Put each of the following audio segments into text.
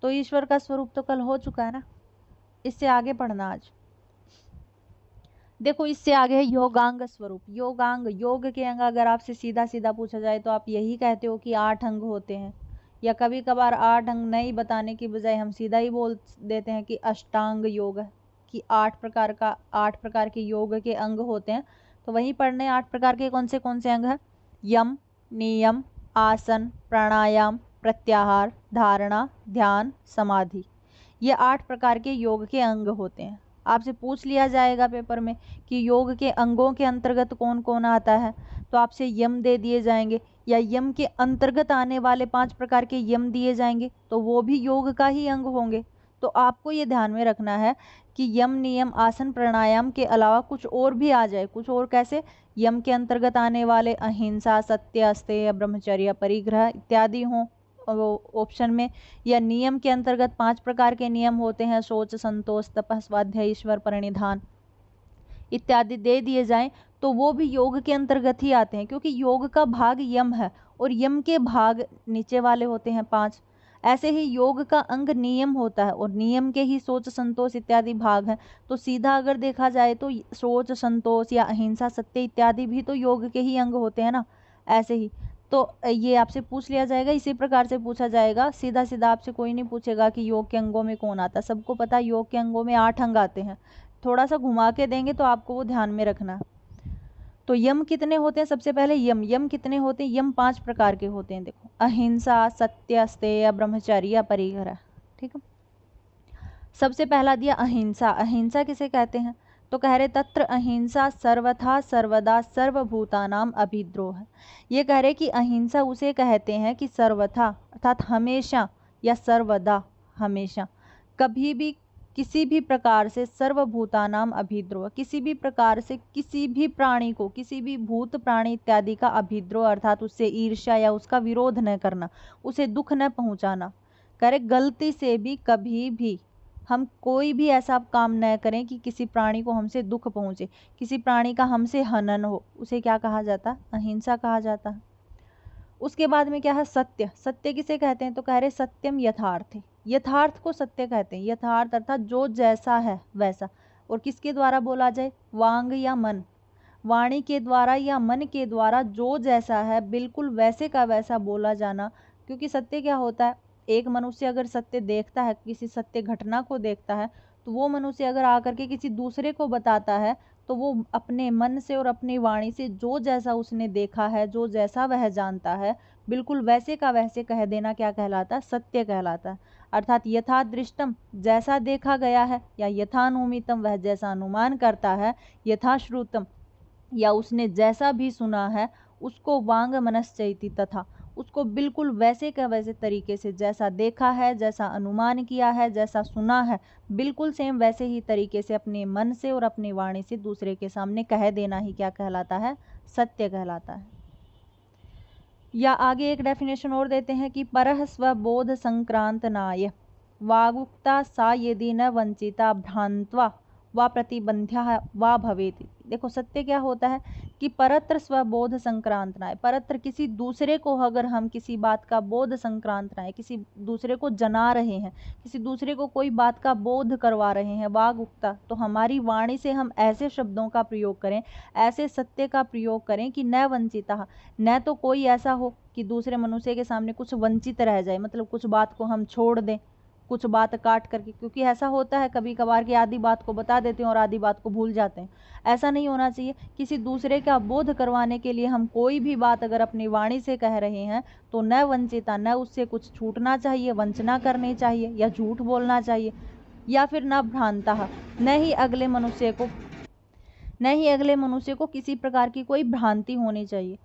तो ईश्वर का स्वरूप तो कल हो चुका है ना, इससे आगे पढ़ना आज। देखो इससे आगे है योगांग स्वरूप। योगांग, योग के अंग अगर आपसे सीधा सीधा पूछा जाए तो आप यही कहते हो कि 8 अंग होते हैं, या कभी कभार 8 अंग नहीं बताने की बजाय हम सीधा ही बोल देते हैं कि अष्टांग योग है, कि 8 प्रकार के योग के अंग होते हैं। तो वही पढ़ने 8 प्रकार के कौन से अंग हैं? यम, नियम, आसन, प्राणायाम, प्रत्याहार, धारणा, ध्यान, समाधि। ये 8 प्रकार के योग के अंग होते हैं। आपसे पूछ लिया जाएगा पेपर में कि योग के अंगों के अंतर्गत कौन कौन आता है, तो आपसे यम दे दिए जाएंगे, या यम के अंतर्गत आने वाले 5 प्रकार के यम दिए जाएंगे, तो वो भी योग का ही अंग होंगे। तो आपको ये ध्यान में रखना है कि यम, नियम, आसन, प्राणायाम के अलावा कुछ और भी आ जाए। कुछ और कैसे? यम के अंतर्गत आने वाले अहिंसा, सत्य, अस्तेय, ब्रह्मचर्य, परिग्रह इत्यादि हों ऑप्शन में, या नियम के अंतर्गत 5 प्रकार के नियम होते हैं, शौच, संतोष, तप, स्वाध्याय, ईश्वर परिनिधान इत्यादि दे दिए जाएं, तो वो भी योग के अंतर्गत ही आते हैं, क्योंकि योग का भाग यम है और यम के भाग नीचे वाले होते हैं 5। ऐसे ही योग का अंग नियम होता है और नियम के ही शौच, संतोष इत्यादि भाग हैं। तो सीधा अगर देखा जाए तो शौच, संतोष या अहिंसा, सत्य इत्यादि भी तो योग के ही अंग होते हैं ना। ऐसे ही तो ये आपसे पूछ लिया जाएगा, इसी प्रकार से पूछा जाएगा। सीधा सीधा आपसे कोई नहीं पूछेगा कि योग के अंगों में कौन आता है। सबको पता है योग के अंगों में 8 अंग आते हैं। थोड़ा सा घुमा के देंगे तो आपको वो ध्यान में रखना। तो यम कितने होते हैं? सबसे पहले यम कितने होते हैं? यम 5 प्रकार के होते हैं। देखो, अहिंसा, सत्य, अस्तेय, ब्रह्मचर्य, परिग्रह। ठीक है, सबसे पहला दिया अहिंसा। अहिंसा किसे कहते हैं? तो कह रहे तत्र अहिंसा सर्वथा सर्वदा सर्वभूतानाम अभिद्रोह। ये कह रहे कि अहिंसा उसे कहते हैं कि सर्वथा अर्थात हमेशा, या सर्वदा हमेशा, कभी भी, किसी भी प्रकार से, सर्वभूतानाम अभिद्रोह, किसी भी प्रकार से किसी भी प्राणी को, किसी भी भूत प्राणी इत्यादि का अभिद्रोह अर्थात उससे ईर्ष्या या उसका विरोध न करना, उसे दुख न पहुंचाना। करे गलती से भी कभी भी हम कोई भी ऐसा काम न करें कि किसी प्राणी को हमसे दुख पहुंचे, किसी प्राणी का हमसे हनन हो, उसे क्या कहा जाता है? अहिंसा कहा जाता है। उसके बाद में क्या है? सत्य। सत्य किसे कहते हैं? तो कह रहे सत्यम यथार्थ। यथार्थ को सत्य कहते हैं। यथार्थ अर्थात जो जैसा है वैसा, और किसके द्वारा बोला जाए? वांग या मन, वाणी के द्वारा या मन के द्वारा जो जैसा है बिल्कुल वैसे का वैसा बोला जाना। क्योंकि सत्य क्या होता है? एक मनुष्य अगर सत्य देखता है, किसी सत्य घटना को देखता है, तो वो मनुष्य अगर आकर के किसी दूसरे को बताता है, तो वो अपने मन से और अपनी वाणी से जो जैसा उसने देखा है, जो जैसा वह जानता है, बिल्कुल वैसे का वैसे कह देना क्या कहलाता है? सत्य कहलाता है। अर्थात यथा दृष्टम, जैसा देखा गया है, या यथानुमितम, वह जैसा अनुमान करता है, यथा श्रुतम, या उसने जैसा भी सुना है, उसको वांग मनश्चैति, तथा उसको बिल्कुल वैसे का वैसे तरीके से, जैसा देखा है, जैसा अनुमान किया है, जैसा सुना है, बिल्कुल सेम वैसे ही तरीके से अपने मन से और अपनी वाणी से दूसरे के सामने कह देना ही क्या कहलाता है? सत्य कहलाता है। या आगे एक डेफिनेशन और देते हैं कि परः स्वबोध संक्रांत नाय वागुक्ता सा यदि न वंचिता भ्रांत्वा वा प्रतिबंध्या वा भवेति। देखो सत्य क्या होता है कि परत्र स्वबोध संक्रांत नाय, परत्र किसी दूसरे को अगर हम किसी बात का बोध संक्रांत नाय, किसी दूसरे को जना रहे हैं, किसी दूसरे को कोई बात का बोध करवा रहे हैं, वागुक्ता, तो हमारी वाणी से हम ऐसे शब्दों का प्रयोग करें, ऐसे सत्य का प्रयोग करें कि न वंचिता, न तो कोई ऐसा हो कि दूसरे मनुष्य के सामने कुछ वंचित रह जाए, मतलब कुछ बात को हम छोड़ दें, कुछ बात काट करके। क्योंकि ऐसा होता है कभी कभार कि आधी बात को बता देते हैं और आधी बात को भूल जाते हैं। ऐसा नहीं होना चाहिए। किसी दूसरे का बोध करवाने के लिए हम कोई भी बात अगर अपनी वाणी से कह रहे हैं, तो न वंचिता, न उससे कुछ छूटना चाहिए, वंचना करनी चाहिए या झूठ बोलना चाहिए, या फिर न भ्रांता, न ही अगले मनुष्य को किसी प्रकार की कोई भ्रांति होनी चाहिए।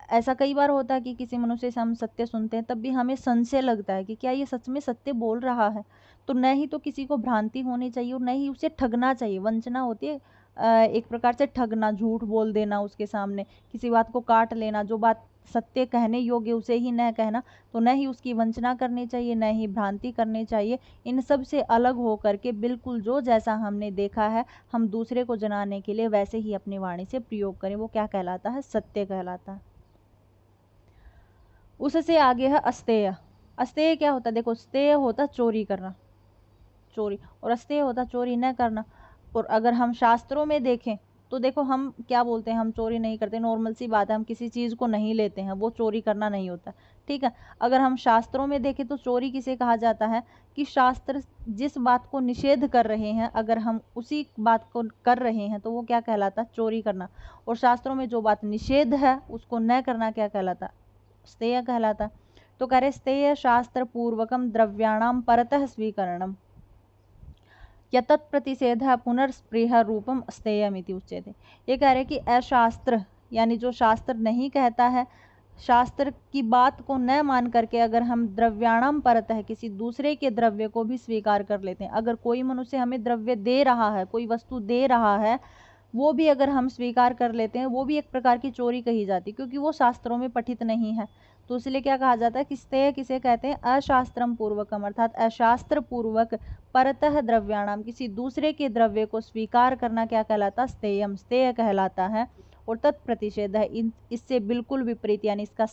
ऐसा कई बार होता है कि किसी मनुष्य से हम सत्य सुनते हैं, तब भी हमें संशय लगता है कि क्या ये सच में सत्य बोल रहा है। तो न ही तो किसी को भ्रांति होनी चाहिए और न ही उसे ठगना चाहिए। वंचना होती है एक प्रकार से ठगना, झूठ बोल देना उसके सामने, किसी बात को काट लेना, जो बात सत्य कहने योग्य उसे ही न कहना। तो न ही उसकी वंचना करनी चाहिए, न ही भ्रांति करनी चाहिए। इन सब से अलग हो करके बिल्कुल जो जैसा हमने देखा है, हम दूसरे को जनाने के लिए वैसे ही अपनी वाणी से प्रयोग करें। वो क्या कहलाता है? सत्य कहलाता है। उससे आगे है अस्तेय। अस्तेय क्या होता है, देखो स्तेय होता चोरी करना, चोरी, और अस्तेय होता चोरी न करना। और अगर हम शास्त्रों में देखें तो देखो हम क्या बोलते हैं, हम चोरी नहीं करते, नॉर्मल सी बात है, हम किसी चीज़ को नहीं लेते हैं, वो चोरी करना नहीं होता, ठीक है। अगर हम शास्त्रों में देखें तो चोरी किसे कहा जाता है, कि शास्त्र जिस बात को निषेध कर रहे हैं अगर हम उसी बात को कर रहे हैं तो वो क्या कहलाता है, चोरी करना। और शास्त्रों में जो बात निषेध है उसको न करना क्या कहलाता, स्तेय कहलाता। तो कह रहे स्तेय शास्त्र पूर्वकम द्रव्याणाम परतः स्वीकरणम यतत्प्रतिषेध पुनर्स्पृह रूपम स्तेयमिति उच्यते। ये कह रहे कि अशास्त्र यानी जो शास्त्र नहीं कहता है, शास्त्र की बात को न मान करके अगर हम द्रव्याणाम परत है किसी दूसरे के द्रव्य को भी स्वीकार कर लेते हैं, अगर कोई मनुष्य हमें द्रव्य दे रहा है, कोई वस्तु दे रहा है, वो भी अगर हम स्वीकार कर लेते हैं, वो भी एक प्रकार की चोरी कही जाती, क्योंकि वो शास्त्रों में पठित नहीं है। तो इसलिए क्या कहा जाता है कि स्तेय किसे कहते हैं, अशास्त्रम पूर्वकम, अर्थात अशास्त्र पूर्वक परतः द्रव्याणाम किसी दूसरे के द्रव्य को स्वीकार करना क्या कहलाता, स्तेयम, स्तेय कहलाता है। और तत्प्रतिषेध है, इससे बिल्कुल विपरीत यानी इसका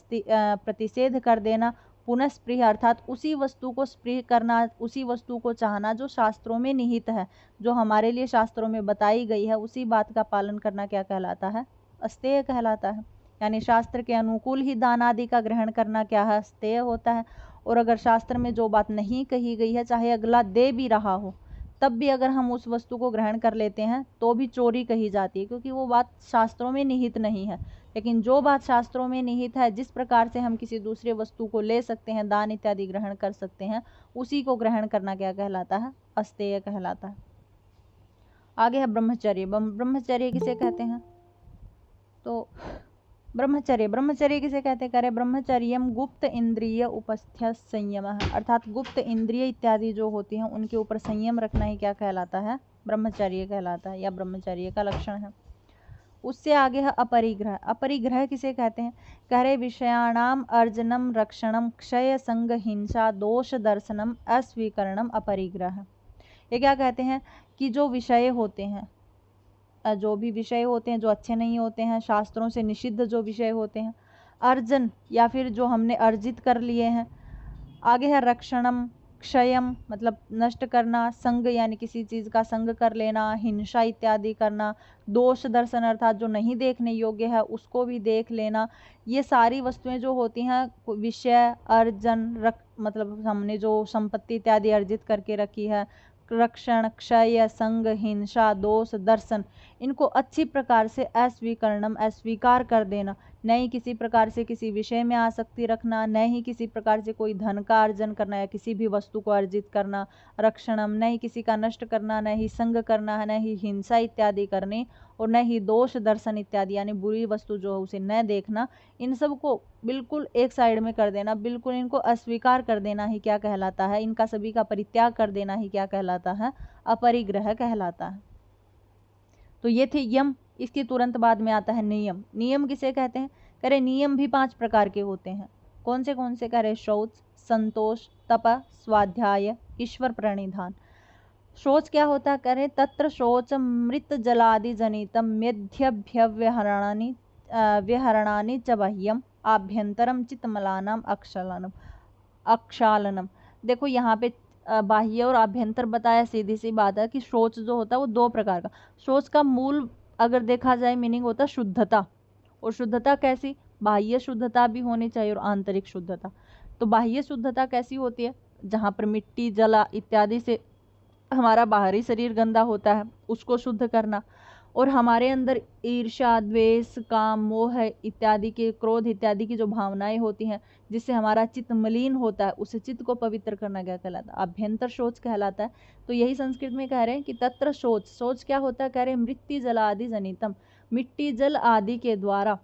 प्रतिषेध कर देना, पुनः स्पृह अर्थात उसी वस्तु को स्पृह करना, उसी वस्तु को चाहना जो शास्त्रों में निहित है, जो हमारे लिए शास्त्रों में बताई गई है, उसी बात का पालन करना क्या कहलाता है, अस्तेय कहलाता है। यानी शास्त्र के अनुकूल ही दान आदि का ग्रहण करना क्या है, अस्तेय होता है। और अगर शास्त्र में जो बात नहीं कही गई है, चाहे अगला दे भी रहा हो, तब भी अगर हम उस वस्तु को ग्रहण कर लेते हैं तो भी चोरी कही जाती है, क्योंकि वो बात शास्त्रों में निहित नहीं है। लेकिन जो बात शास्त्रों में निहित है, जिस प्रकार से हम किसी दूसरे वस्तु को ले सकते हैं, दान इत्यादि ग्रहण कर सकते हैं, उसी को ग्रहण करना क्या कहलाता है, अस्तेय कहलाता है। आगे है ब्रह्मचर्य। ब्रह्मचर्य किसे कहते हैं, तो ब्रह्मचर्य, ब्रह्मचर्य किसे कहते हैं, ब्रह्मचर्यम गुप्त इंद्रिय उपस्थ्य संयम है, अर्थात गुप्त इंद्रिय इत्यादि जो होती हैं उनके ऊपर संयम रखना ही क्या कहलाता है, ब्रह्मचर्य कहलाता है, या ब्रह्मचर्य का लक्षण है। उससे आगे है अपरिग्रह। अपरिग्रह किसे कहते हैं, कह रहे विषयाणाम अर्जनम रक्षणम क्षय संग हिंसा दोष दर्शनम अस्वीकरणम अपरिग्रह। ये क्या कहते हैं कि जो विषय होते हैं, जो भी विषय होते हैं जो अच्छे नहीं होते हैं, शास्त्रों से निषिद्ध जो विषय होते हैं, अर्जन या फिर जो हमने अर्जित कर लिए हैं, आगे है रक्षणम, क्षयम मतलब नष्ट करना, संग यानी किसी चीज़ का संग कर लेना, हिंसा इत्यादि करना, दोष दर्शन अर्थात जो नहीं देखने योग्य है उसको भी देख लेना। ये सारी वस्तुएं जो होती हैं, विषय, अर्जन, मतलब हमने जो संपत्ति इत्यादि अर्जित करके रखी है, रक्षण, क्षय, संग, हिंसा, दोष, दर्शन, इनको अच्छी प्रकार से अस्वीकरणम अस्वीकार कर देना। न ही किसी प्रकार से किसी विषय में आसक्ति रखना, न ही किसी प्रकार से कोई धन का अर्जन करना या किसी भी वस्तु को अर्जित करना, रक्षणम न ही किसी का नष्ट करना, न ही संग करना है, न ही हिंसा इत्यादि करनी, और न ही दोष दर्शन इत्यादि यानी बुरी वस्तु जो है उसे न देखना। इन सब को बिल्कुल एक साइड में कर देना, बिल्कुल इनको अस्वीकार कर देना ही क्या कहलाता है, इनका सभी का परित्याग कर देना ही क्या कहलाता है, अपरिग्रह कहलाता है। तो ये थे यम। इसके तुरंत बाद में आता है नियम। नियम किसे कहते हैं, कह रहे नियम भी 5 प्रकार के होते हैं। कौन से कह रहे, शौच, संतोष, तप, स्वाध्याय, ईश्वर प्रणिधान। शौच क्या होता है, कह रहे तत्र शौच मृत जलादि जनितम मेध्यभ्य व्यहरणानि च बाह्यम आभ्यंतरम चित्तमलानाम अक्षालनम। देखो यहाँ पे बाह्य और आभ्यंतर बताया, सीधी सी बात है कि शौच जो होता है वो 2 प्रकार का। शौच का मूल अगर देखा जाए मीनिंग होता है शुद्धता, और शुद्धता कैसी, बाह्य शुद्धता भी होनी चाहिए और आंतरिक शुद्धता। तो बाह्य शुद्धता कैसी होती है, जहाँ पर मिट्टी जला इत्यादि से हमारा बाहरी शरीर गंदा होता है उसको शुद्ध करना, और हमारे अंदर ईर्ष्या, द्वेष, काम, मोह इत्यादि के, क्रोध इत्यादि की जो भावनाएं होती हैं जिससे हमारा चित्त मलिन होता है, उस चित्त को पवित्र करना क्या कहलाता है, अभ्यंतर शौच कहलाता है। तो यही संस्कृत में कह रहे हैं कि तत्र शौच। शौच क्या होता है, कह रहे हैं मृत्यु जलादि जनितम, मिट्टी जल आदि के द्वारा,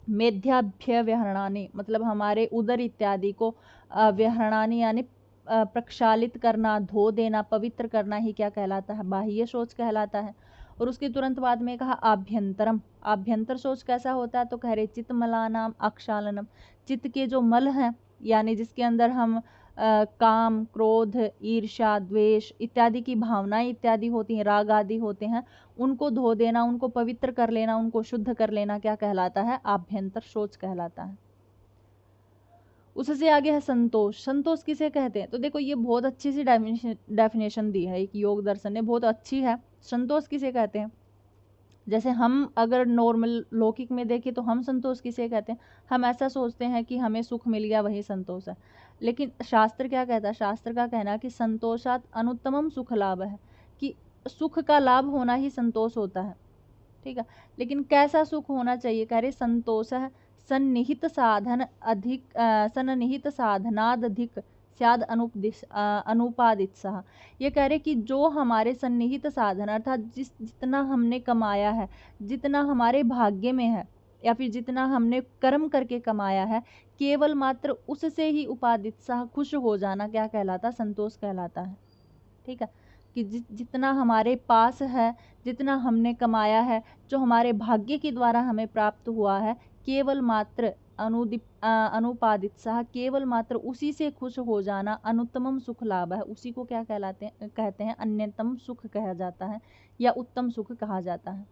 मेध्याभ्य व्यहरणानि मतलब हमारे उदर इत्यादि को व्यहरणानि यानी प्रक्षालित करना, धो देना, पवित्र करना ही क्या कहलाता है, बाह्य शौच कहलाता है। और उसके तुरंत बाद में कहा आभ्यंतरम। आभ्यंतर शौच कैसा होता है, तो कह रहे चित्तमलानाम अक्षालनम, चित्त के जो मल हैं यानी जिसके अंदर हम काम, क्रोध, ईर्ष्या, द्वेष इत्यादि की भावनाएं इत्यादि होती हैं, राग आदि होते हैं, उनको धो देना, उनको पवित्र कर लेना, उनको शुद्ध कर लेना क्या कहलाता है, आभ्यंतर शौच कहलाता है। उससे आगे है संतोष। संतोष किसे कहते हैं? तो देखो ये बहुत अच्छी सी डेफिनेशन दी है एक योग दर्शन ने, बहुत अच्छी है। संतोष किसे कहते हैं? जैसे हम अगर नॉर्मल लौकिक में देखें तो हम संतोष किसे कहते हैं? हम ऐसा सोचते हैं कि हमें सुख मिल गया वही संतोष है, लेकिन शास्त्र क्या कहता है? शास्त्र का कहना है कि संतोषात अनुत्तमम सुख लाभ है, कि सुख का लाभ होना ही संतोष होता है। ठीक है, लेकिन कैसा सुख होना चाहिए? कह रहे संतोष है सन्निहित साधन अधिक सन्निहित साधनाद अधिक स्याद अनुपादित सह। ये कह रहे कि जो हमारे सन्निहित साधन अर्थात जितना हमने कमाया है, जितना हमारे भाग्य में है, या फिर जितना हमने कर्म करके कमाया है, केवल मात्र उससे ही उपादित सह खुश हो जाना क्या कहलाता? संतोष कहलाता है। ठीक है, कि जितना हमारे पास है, जितना हमने कमाया है, जो हमारे भाग्य के द्वारा हमें प्राप्त हुआ है, केवल मात्र अनुपादित सह, केवल मात्र उसी से खुश हो जाना अनुत्तमम सुख लाभ है। उसी को क्या कहते हैं? अन्यतम सुख कहा जाता है या उत्तम सुख कहा जाता है।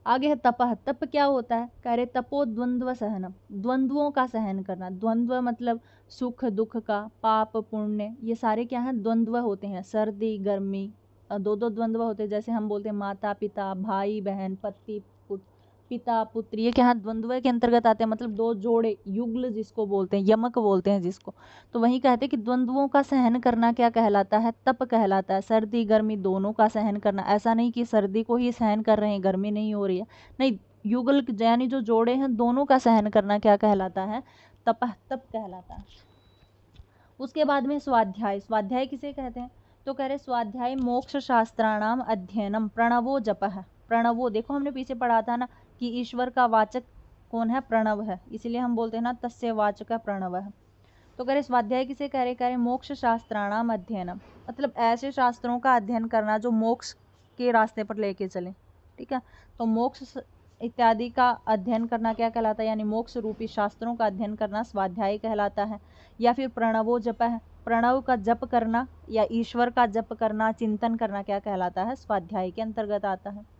आगे है तपः। तप क्या होता है? कह रहे तपो द्वंद्व सहनम, द्वंद्वों का सहन करना। द्वंद्व मतलब सुख दुख का, पाप पुण्य, ये सारे क्या हैं? द्वंद्व होते हैं। सर्दी गर्मी, दो दो द्वंद्व होते हैं। जैसे हम बोलते हैं माता पिता, भाई बहन, पति पिता पुत्र, ये क्या है? द्वंद्व के अंतर्गत आते हैं। मतलब दो जोड़े, युगल जिसको बोलते हैं, यमक बोलते हैं जिसको। तो वही कहते हैं कि द्वंद्वों का सहन करना क्या कहलाता है? तप कहलाता है। सर्दी गर्मी दोनों का सहन करना। ऐसा नहीं कि सर्दी को ही सहन कर रहे हैं, गर्मी नहीं हो रही है, नहीं, युगल यानी जो जोड़े हैं दोनों का सहन करना क्या कहलाता है? तप कहलाता है। उसके बाद में स्वाध्याय। स्वाध्याय किसे कहते हैं? तो कह रहे स्वाध्याय मोक्ष शास्त्राणाम अध्ययनम प्रणवो जपः। प्रणवो, देखो हमने पीछे पढ़ा था ना कि ईश्वर का वाचक कौन है? प्रणव है, इसलिए हम बोलते हैं ना तस्य वाचक प्रणव है। तो कह रहे स्वाध्याय किसे कह रहे? मोक्ष शास्त्राणाम अध्ययनम, मतलब ऐसे शास्त्रों का अध्ययन करना जो मोक्ष के रास्ते पर लेके चले। ठीक है, तो मोक्ष इत्यादि का अध्ययन करना क्या कहलाता है? यानी मोक्ष रूपी शास्त्रों का अध्ययन करना स्वाध्याय कहलाता है। या फिर प्रणवो जप है, प्रणव का जप करना या ईश्वर का जप करना, चिंतन करना क्या कहलाता है? स्वाध्याय के अंतर्गत आता है।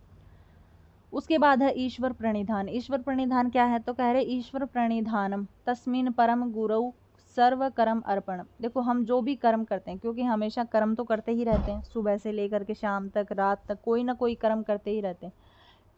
उसके बाद है ईश्वर प्रणिधान। ईश्वर प्रणिधान क्या है? तो कह रहे ईश्वर प्रणिधानम तस्मिन परम गुरु सर्व कर्म अर्पण। देखो हम जो भी कर्म करते हैं, क्योंकि हमेशा कर्म तो करते ही रहते हैं, सुबह से लेकर के शाम तक, रात तक कोई ना कोई कर्म करते ही रहते हैं।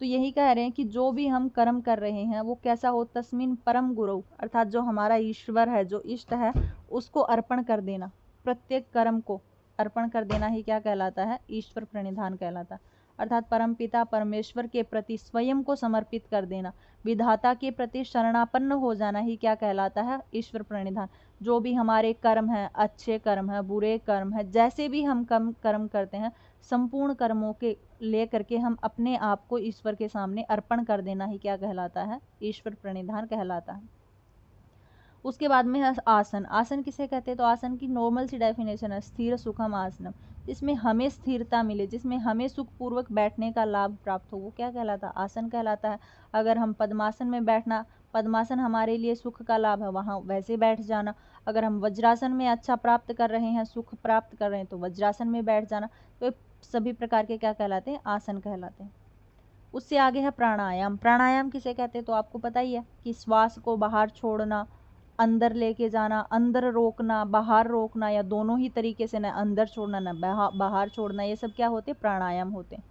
तो यही कह रहे हैं कि जो भी हम कर्म कर रहे हैं वो कैसा हो? तस्मिन परम गुरु, अर्थात जो हमारा ईश्वर है, जो इष्ट है, उसको अर्पण कर देना। प्रत्येक कर्म को अर्पण कर देना ही क्या कहलाता है? ईश्वर प्रणिधान कहलाता है। अर्थात परमपिता परमेश्वर के प्रति स्वयं को समर्पित कर देना, विधाता के प्रति शरणापन्न हो जाना ही क्या कहलाता है? ईश्वर प्रणिधान। जो भी हमारे कर्म हैं, अच्छे कर्म हैं, बुरे कर्म हैं, जैसे भी हम कर्म करते हैं, संपूर्ण कर्मों के ले करके हम अपने आप को ईश्वर के सामने अर्पण कर देना ही क्या कहलाता है? ईश्वर प्रणिधान कहलाता है। उसके बाद में है आसन। आसन किसे कहते हैं? तो आसन की नॉर्मल सी डेफिनेशन है स्थिर सुखम आसनम, जिसमें हमें स्थिरता मिले, जिसमें हमें सुखपूर्वक बैठने का लाभ प्राप्त हो, वो क्या कहलाता है? आसन कहलाता है। अगर हम पद्मासन में बैठना, पद्मासन हमारे लिए सुख का लाभ है, वहाँ वैसे बैठ जाना। अगर हम वज्रासन में अच्छा प्राप्त कर रहे हैं, सुख प्राप्त कर रहे हैं, तो वज्रासन में बैठ जाना। तो सभी प्रकार के क्या कहलाते हैं? आसन कहलाते हैं। उससे आगे है प्राणायाम। प्राणायाम किसे कहते हैं? तो आपको पता ही है कि श्वास को बाहर छोड़ना, अंदर लेके जाना, अंदर रोकना, बाहर रोकना, या दोनों ही तरीके से, ना अंदर छोड़ना ना बाहर छोड़ना, ये सब क्या होते? प्राणायाम होते हैं।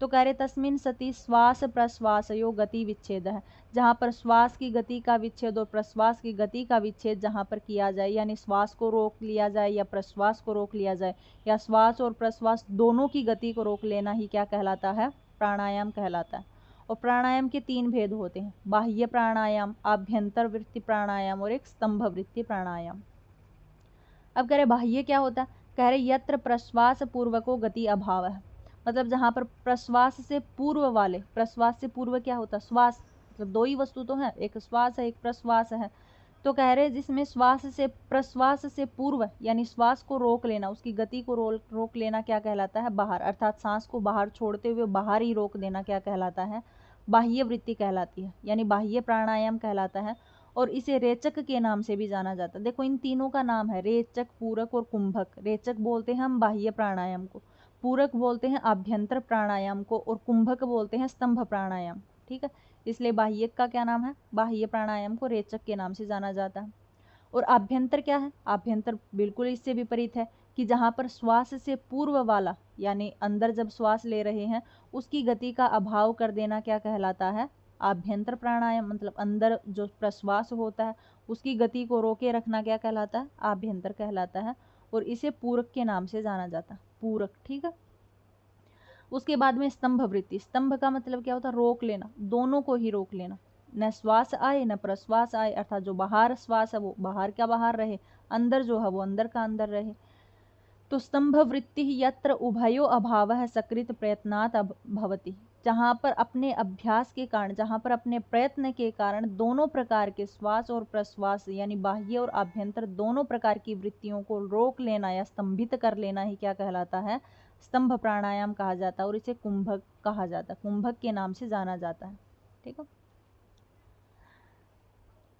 तो कह रहे तस्मिन सती श्वास प्रश्वास यो गति विच्छेद है, जहाँ पर श्वास की गति का विच्छेद और प्रश्वास की गति का विच्छेद जहाँ पर किया जाए, यानी श्वास को रोक लिया जाए या प्रश्वास को रोक लिया जाए, या श्वास और प्रश्वास दोनों की गति को रोक लेना ही क्या कहलाता है? प्राणायाम कहलाता है। और प्राणायाम के 3 भेद होते हैं, बाह्य प्राणायाम, आभ्यंतर वृत्ति प्राणायाम और एक स्तंभ वृत्ति प्राणायाम। अब कह रहे बाह्य क्या होता है? कह रहे यत्र प्रश्वास पूर्वको गति अभाव है, मतलब जहाँ पर प्रश्वास से पूर्व वाले, प्रश्वास से पूर्व क्या होता है? श्वास, मतलब 2 ही वस्तु तो है, एक श्वास है एक प्रश्वास है। तो कह रहे जिसमें प्रश्वास से पूर्व यानी श्वास को रोक लेना, उसकी गति को रोक लेना क्या कहलाता है? बाहर, अर्थात सांस को बाहर छोड़ते हुए बाहर ही रोक देना क्या कहलाता है? बाह्य वृत्ति कहलाती है, यानी बाह्य प्राणायाम कहलाता है। और इसे रेचक के नाम से भी जाना जाता है। देखो इन तीनों का नाम है रेचक, पूरक और कुंभक। रेचक बोलते हैं हम बाह्य प्राणायाम को, पूरक बोलते हैं आभ्यंतर प्राणायाम को, और कुंभक बोलते हैं स्तंभ प्राणायाम। ठीक है, इसलिए बाह्यक का क्या नाम है, बाह्य प्राणायाम को रेचक के नाम से जाना जाता है। और आभ्यंतर क्या है, आभ्यंतर बिल्कुल इससे विपरीत है कि जहाँ पर श्वास से पूर्व वाला, यानी अंदर जब श्वास ले रहे हैं उसकी गति का अभाव कर देना क्या कहलाता है, आभ्यंतर प्राणायाम। मतलब अंदर जो प्रश्वास होता है उसकी गति को रोके रखना क्या कहलाता है, आभ्यंतर कहलाता है। और इसे पूरक के नाम से जाना जाता है, पूरक। ठीक है। उसके बाद में स्तंभ वृत्ति। स्तंभ का मतलब क्या होता है, रोक लेना, दोनों को ही रोक लेना, न श्वास आए न प्रश्वास आए, अर्थात जो बाहर श्वास है वो बाहर का बाहर रहे, अंदर जो है वो अंदर का अंदर रहे। तो स्तंभ वृत्ति यत्र उभयो अभावः सकृत प्रयत्नात् भवति, जहाँ पर अपने अभ्यास के कारण, जहाँ पर अपने प्रयत्न के कारण दोनों प्रकार के श्वास और प्रश्वास यानी बाह्य और आभ्यंतर दोनों प्रकार की वृत्तियों को रोक लेना या स्तंभित कर लेना ही क्या कहलाता है, स्तंभ प्राणायाम कहा जाता है। और इसे कुंभक कहा जाता है, कुंभक के नाम से जाना जाता है। ठीक है।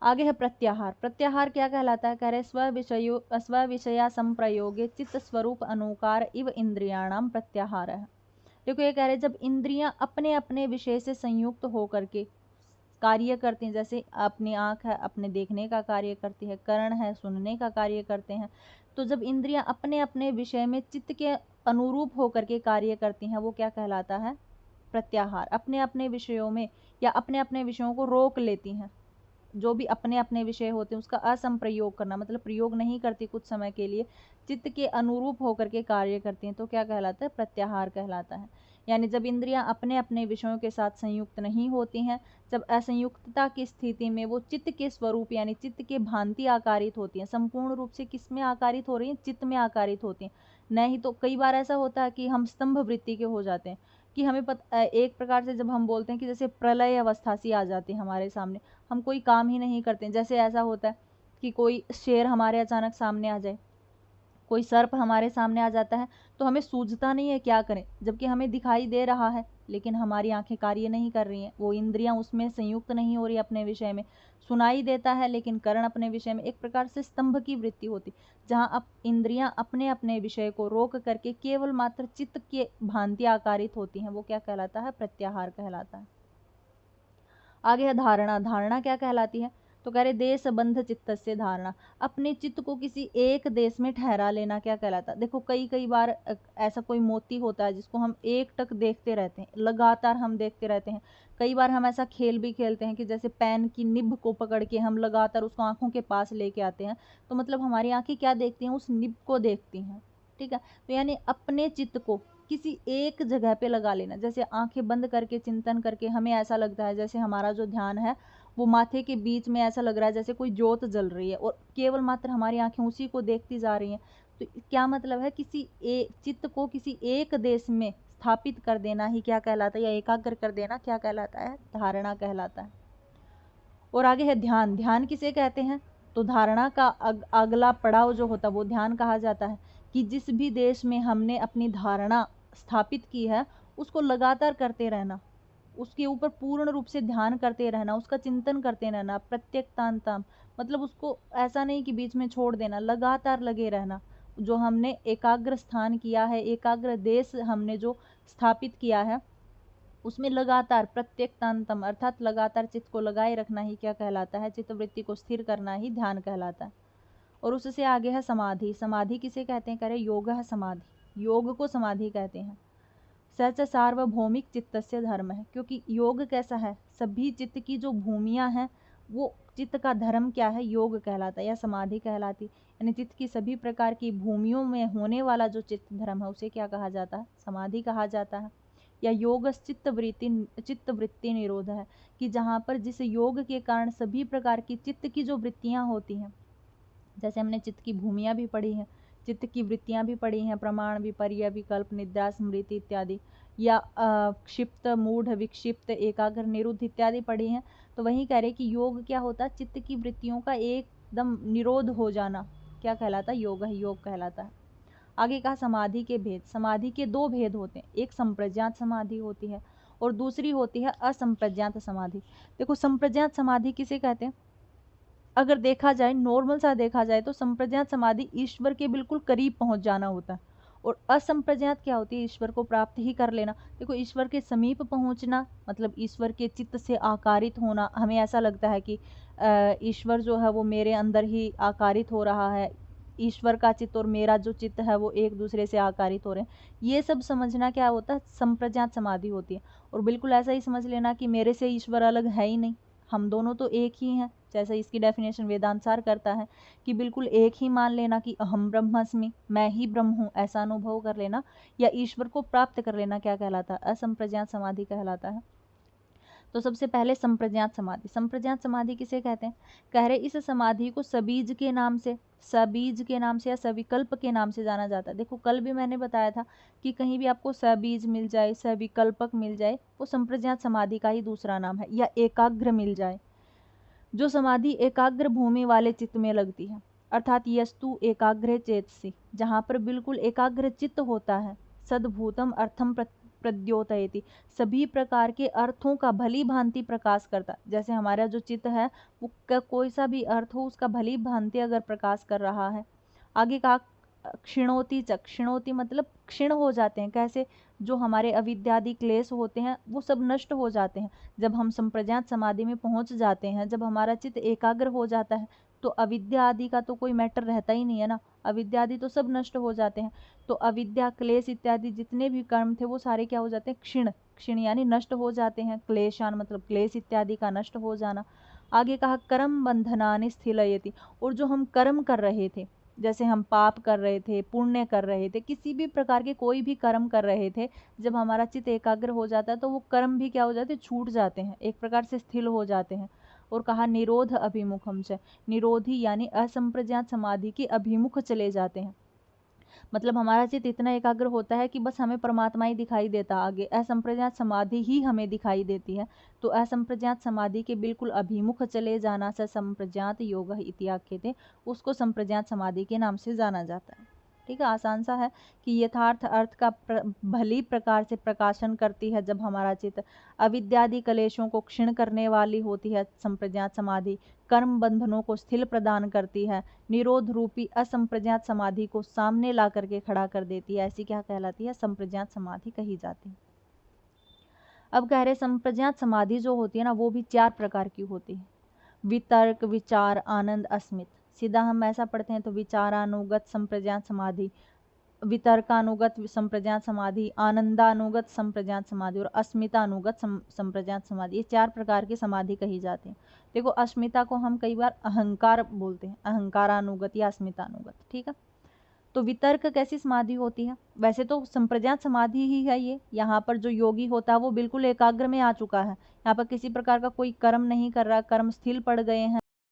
आगे है प्रत्याहार। प्रत्याहार क्या कहलाता है, कह रहे स्व विषया संप्रयोगे चित्त स्वरूप अनुकार इव इंद्रियाणाम प्रत्याहार है। देखो ये कह रहे जब इंद्रियां अपने अपने विषय से संयुक्त होकर के कार्य करते हैं, जैसे अपनी आँख है अपने देखने का कार्य करती है, कर्ण है सुनने का कार्य करते हैं, तो जब इंद्रियां अपने अपने विषय में चित्त के अनुरूप होकर के कार्य करती हैं वो क्या कहलाता है, प्रत्याहार। अपने अपने विषयों में या अपने अपने विषयों को रोक लेती हैं, जो भी अपने अपने विषय होते हैं उसका असंप्रयोग करना, मतलब प्रयोग नहीं करती, कुछ समय के लिए चित्त के अनुरूप होकर के कार्य करती हैं, तो क्या कहलाता है, प्रत्याहार कहलाता है। यानी जब इंद्रियां अपने अपने विषयों के साथ संयुक्त नहीं होती हैं, जब असंयुक्तता की स्थिति में वो चित्त के स्वरूप यानी चित्त के भांति आकारित होती हैं, संपूर्ण रूप से किस में आकारित हो रही हैं, चित्त में आकारित होती हैं। नहीं तो कई बार ऐसा होता है कि हम स्तंभ वृत्ति के हो जाते हैं, कि हमें एक प्रकार से जब हम बोलते हैं कि जैसे प्रलय अवस्था सी आ जाती है हमारे सामने, हम कोई काम ही नहीं करते। जैसे ऐसा होता है कि कोई शेर हमारे अचानक सामने आ जाए, कोई सर्प हमारे सामने आ जाता है, तो हमें सूझता नहीं है क्या करें, जबकि हमें दिखाई दे रहा है लेकिन हमारी आंखें कार्य नहीं कर रही हैं, वो इंद्रियां उसमें संयुक्त नहीं हो रही अपने विषय में। सुनाई देता है लेकिन कर्ण अपने विषय में, एक प्रकार से स्तंभ की वृत्ति होती, जहाँ अब इंद्रियां अपने अपने विषय को रोक करके केवल मात्र चित्त के भांति आकारित होती हैं, वो क्या कहलाता है, प्रत्याहार कहलाता है। आगे है धारणा। धारणा क्या कहलाती है, तो कह रहे देश बंध चित्त से धारणा, अपने चित्त को किसी एक देश में ठहरा लेना क्या कहलाता है। देखो कई बार ऐसा कोई मोती होता है जिसको हम एक टक देखते रहते हैं, लगातार हम देखते रहते हैं। कई बार हम ऐसा खेल भी खेलते हैं कि जैसे पेन की निब को पकड़ के हम लगातार उसको आंखों के पास लेके आते हैं, तो मतलब हमारी आंखें क्या देखती हैं, उस निब को देखती हैं। ठीक है। तो यानी अपने चित्त को किसी एक जगह पे लगा लेना, जैसे आंखें बंद करके चिंतन करके हमें ऐसा लगता है जैसे हमारा जो ध्यान है वो माथे के बीच में ऐसा लग रहा है जैसे कोई ज्योत जल रही है और केवल मात्र हमारी आंखें उसी को देखती जा रही हैं। तो क्या मतलब है, किसी एक चित्त को किसी एक देश में स्थापित कर देना ही क्या कहलाता है, या एकाग्र कर देना क्या कहलाता है, धारणा कहलाता है। और आगे है ध्यान। ध्यान किसे कहते हैं, तो धारणा का अगला पड़ाव जो होता है वो ध्यान कहा जाता है, कि जिस भी देश में हमने अपनी धारणा स्थापित की है उसको लगातार करते रहना, उसके ऊपर पूर्ण रूप से ध्यान करते रहना, उसका चिंतन करते रहना, प्रत्यक्तांतम, मतलब उसको ऐसा नहीं कि बीच में छोड़ देना, लगातार लगे रहना। जो हमने एकाग्र स्थान किया है, एकाग्र देश हमने जो स्थापित किया है उसमें लगातार प्रत्यक्तांतम अर्थात लगातार चित्त को लगाए रखना ही क्या कहलाता है, चित्तवृत्ति को स्थिर करना ही ध्यान कहलाता है। और उससे आगे है समाधि। समाधि किसे कहते हैं, कह रहे योग है समाधि, योग को समाधि कहते हैं। सच सार्वभौमिक चित्त से धर्म है, क्योंकि योग कैसा है, सभी चित्त की जो भूमियां हैं वो चित्त का धर्म क्या है, योग कहलाता है या समाधि कहलाती, यानी चित्त की सभी प्रकार की भूमियों में होने वाला जो चित्त धर्म है उसे क्या कहा जाता है, समाधि कहा जाता है। या योग चित्तवृत्ति निरोध है, कि जहाँ पर जिस योग के कारण सभी प्रकार की चित्त की जो वृत्तियाँ होती हैं, जैसे हमने चित्त की भूमियाँ भी पढ़ी हैं, चित्त की वृत्तियाँ भी पढ़ी हैं, प्रमाण विपर्य विकल्प निद्रा स्मृति इत्यादि, या क्षिप्त मूढ़ विक्षिप्त एकाग्र निरुद्ध इत्यादि पढ़ी हैं। तो वहीं कह रहे कि योग क्या होता है, चित्त की वृत्तियों का एकदम निरोध हो जाना क्या कहलाता है, योग है, योग कहलाता है। आगे कहा समाधि के भेद। समाधि के दो भेद होते हैं, एक संप्रज्ञात समाधि होती है और दूसरी होती है असंप्रज्ञात समाधि। देखो संप्रज्ञात समाधि किसे कहते हैं, अगर देखा जाए नॉर्मल सा देखा जाए तो संप्रज्ञात समाधि ईश्वर के बिल्कुल करीब पहुंच जाना होता है, और असंप्रज्ञात क्या होती है? ईश्वर को प्राप्त ही कर लेना। देखो, ईश्वर के समीप पहुंचना मतलब ईश्वर के चित्त से आकारित होना। हमें ऐसा लगता है कि ईश्वर जो है वो मेरे अंदर ही आकारित हो रहा है, ईश्वर का चित्त और मेरा जो चित्त है वो एक दूसरे से आकारित हो रहे हैं। ये सब समझना क्या होता है? संप्रज्ञात समाधि होती है। और बिल्कुल ऐसा ही समझ लेना कि मेरे से ईश्वर अलग है ही नहीं, हम दोनों तो एक ही हैं। जैसा इसकी डेफिनेशन वेदांतसार करता है कि बिल्कुल एक ही मान लेना कि अहम ब्रह्मास्मि, मैं ही ब्रह्म हूँ, ऐसा अनुभव कर लेना या ईश्वर को प्राप्त कर लेना क्या कहलाता है? असंप्रज्ञात समाधि कहलाता है। तो सबसे पहले संप्रज्ञात समाधि। संप्रज्ञात समाधि किसे कहते हैं? कह रहे इस समाधि को सबीज के नाम से, सबीज के नाम से या सविकल्प के नाम से जाना जाता है। देखो, कल भी मैंने बताया था कि कहीं भी आपको सबीज मिल जाए, सविकल्पक मिल जाए, वो संप्रज्ञात समाधि का ही दूसरा नाम है। या एकाग्र मिल जाए, जो समाधि एकाग्र भूमि वाले चित्त में लगती है, अर्थात यस्तु एकाग्र चेतसी, जहाँ पर बिल्कुल एकाग्र चित्त होता है। सद्भूतम अर्थम प्रद्योतयति, सभी प्रकार के अर्थों का भली भांति प्रकाश करता। जैसे हमारा जो चित्त है वो कोई सा भी अर्थ हो उसका भली भांति अगर प्रकाश कर रहा है। आगे कहा क्षिणोति च, क्षिणोति मतलब क्षीण हो जाते हैं। कैसे? जो हमारे अविद्यादि क्लेश होते हैं वो सब नष्ट हो जाते हैं जब हम संप्रज्ञात समाधि में पहुंच जाते हैं। जब हमारा चित्त एकाग्र हो जाता है तो अविद्या आदि का तो कोई मैटर रहता ही नहीं है ना, अविद्या आदि तो सब नष्ट हो जाते हैं। तो अविद्या क्लेश इत्यादि जितने भी कर्म थे वो सारे क्या हो जाते हैं? क्षीण, क्षीण यानी नष्ट हो जाते हैं। क्लेशान मतलब क्लेश इत्यादि का नष्ट हो जाना। आगे कहा कर्म बंधनानि स्थिलयति, और जो हम कर्म कर रहे थे, जैसे हम पाप कर रहे थे, पुण्य कर रहे थे, किसी भी प्रकार के कोई भी कर्म कर रहे थे, जब हमारा चित्त एकाग्र हो जाता है तो वो कर्म भी क्या हो जाते हैं? छूट जाते हैं, एक प्रकार से स्थिर हो जाते हैं। और कहा निरोध अभिमुखम च, निरोधी यानी असंप्रज्ञात समाधि के अभिमुख चले जाते हैं। मतलब हमारा चित्त इतना एकाग्र होता है कि बस हमें परमात्मा ही दिखाई देता, आगे असंप्रज्ञात समाधि ही हमें दिखाई देती है। तो असंप्रज्ञात समाधि के बिल्कुल अभिमुख चले जाना से संप्रज्ञात योग इति आख्यते, उसको संप्रज्ञात समाधि के नाम से जाना जाता है। ठीक है, आसान सा है कि यथार्थ अर्थ का भली प्रकार से प्रकाशन करती है जब हमारा चित्त। अविद्यादि कलेशों को क्षीण करने वाली होती है संप्रज्ञात समाधि। कर्म बंधनों को स्थिर प्रदान करती है। निरोध रूपी असंप्रज्ञात समाधि को सामने ला करके खड़ा कर देती है। ऐसी क्या कहलाती है? संप्रज्ञात समाधि कही जाती है। अब कह रहे संप्रज्ञात समाधि जो होती है ना वो भी 4 प्रकार की होती है। वितर्क, विचार, आनंद, अस्मित। सीधा हम ऐसा पढ़ते हैं तो विचारानुगत संप्रज्ञात समाधि, वितर्कानुगत संप्रज्ञात समाधि, आनंदानुगत संप्रज्ञात समाधि और अस्मितानुगत संप्रज्ञात समाधि। ये 4 प्रकार की समाधि कही जाती है। देखो, अस्मिता को हम कई बार अहंकार बोलते हैं, अहंकारानुगत या अस्मितानुगत। ठीक है, तो वितर्क कैसी समाधि होती है? वैसे तो संप्रज्ञात समाधि ही है ये। यहाँ पर जो योगी होता है वो बिल्कुल एकाग्र में आ चुका है, यहाँ पर किसी प्रकार का कोई कर्म नहीं कर रहा, कर्म स्थिर पड़ गए हैं।